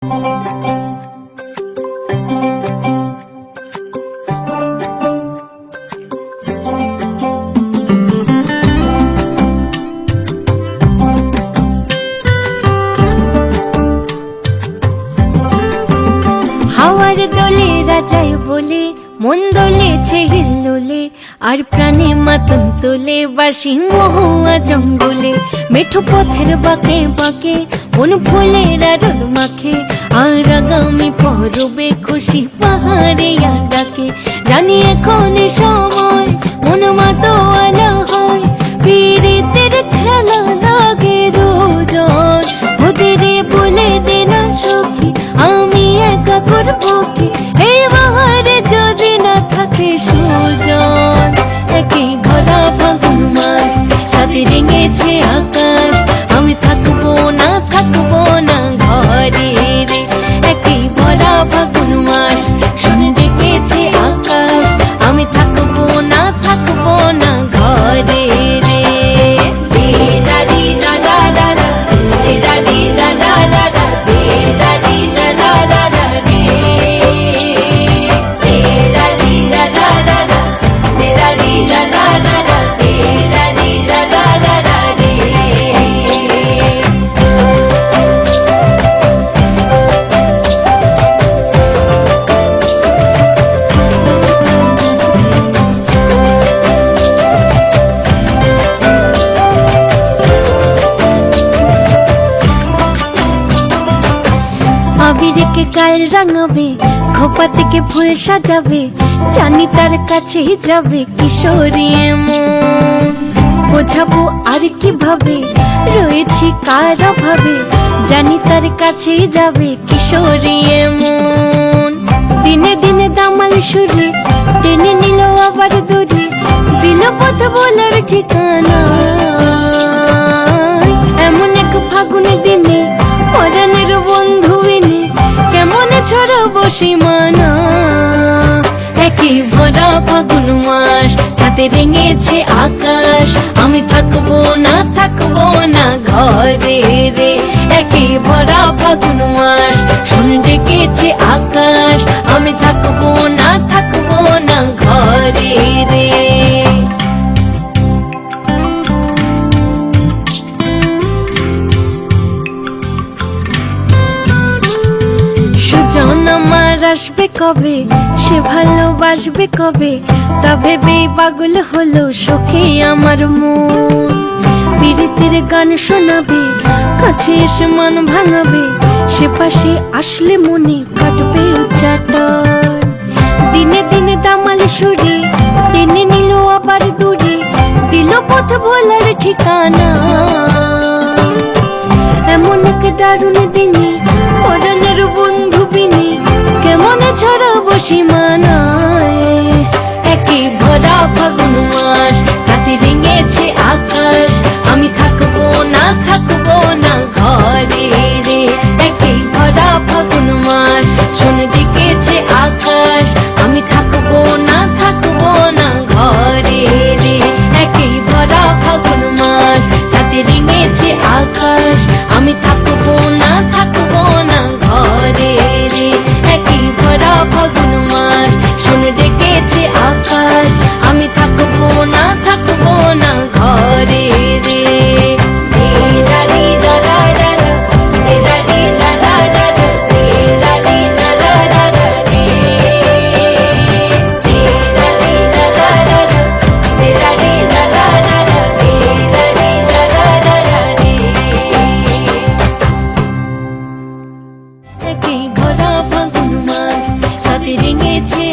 হাওয়ার দোলে রাজায় বলে মন দোলেছে হিল্লোলে, আর প্রাণে মাতন তোলে বাসি মহুয়া জঙ্গলে। মেঠো পথের বাঁকে বাঁকে মন ফুলের রোদ মাখে, আর আগামী পরবে খুশি পাহাড়ে ডাকে। জানি এখন সময় মন মাতোয়ালা হয়, পীড়িতের খেলা লাগে দুজন। ওদের বলে দে না সখী আমি একা করবো কি, এই বাহারে যদি না থাকে সুজন। একই ভরা ফাগুন মাস সাথে রেঙেছে আকাশ, আমি থাকবো না ঘরে রে। একই ভরা ফাগুন মাস শুনে ডেকেছে আকাশ, আমি থাকবো না ঘরে রে। আবিরকে গায়ে রাঙাবে, খোপা থেকে ফুল সাজাবে, জানি তার কাছেই যাবে কিশোরী মন। বোঝাবো আর কিভাবে রয়েছি কার অভাবে, জানি তার কাছেই যাবে কিশোরী মন। দিনে দিনে দামাল সুরে টেনে নিল আবার দূরে, দিল পথ বলার ঠিকানা। এমন এক ফাগুন দিনে পরাণের বন্ধু এনে কেমন ছড়াবো সীমানা। একই ভরা ফাগুন মাস হাতে রেঙেছে আকাশ, আমি থাকবো না ঘরে রে। একই ভরা ফাগুন মাস শুনে ডেকেছে আকাশ, আমি থাকবো না ঘরে রে। সুজন আমার আসবে কবে, সে ভালোবাসবে কবে, তা ভেবেই পাগল হলো সখী আমার মন। পীড়িতের গান শোনাবে, কাছে এসে মন ভাঙাবে, সে পাশে আসলে মনে কাটবে উচ্চাটন। দিনে দিনে দামাল সুরে টেনে নিল আবার দূরে, দিল পথ ভোলার ঠিকানা। এমন এক দারুণ দিনে পরাণের বন্ধু বিনে কেমন ছড়াবো সীমানায়। একই ভরা ফাগুন মাস হাতে রেঙেছে আকাশ, আমি থাকবো না ঘরে রে। একই ভরা ফাগুন মাস শুনে ডেকেছে আকাশ, আমি থাকবো না ঘরে রে। একই ভরা ফাগুন মাস হাতে রেঙেছে আকাশ, আমি থাকবো না ঘরে রে। একই ভরা ফাগুন মাস শুনে ডেকেছে আকাশ, আমি থাকবো না ঘরে রে। একই ভরা ফাগুন মাস সাথে রেঙেছে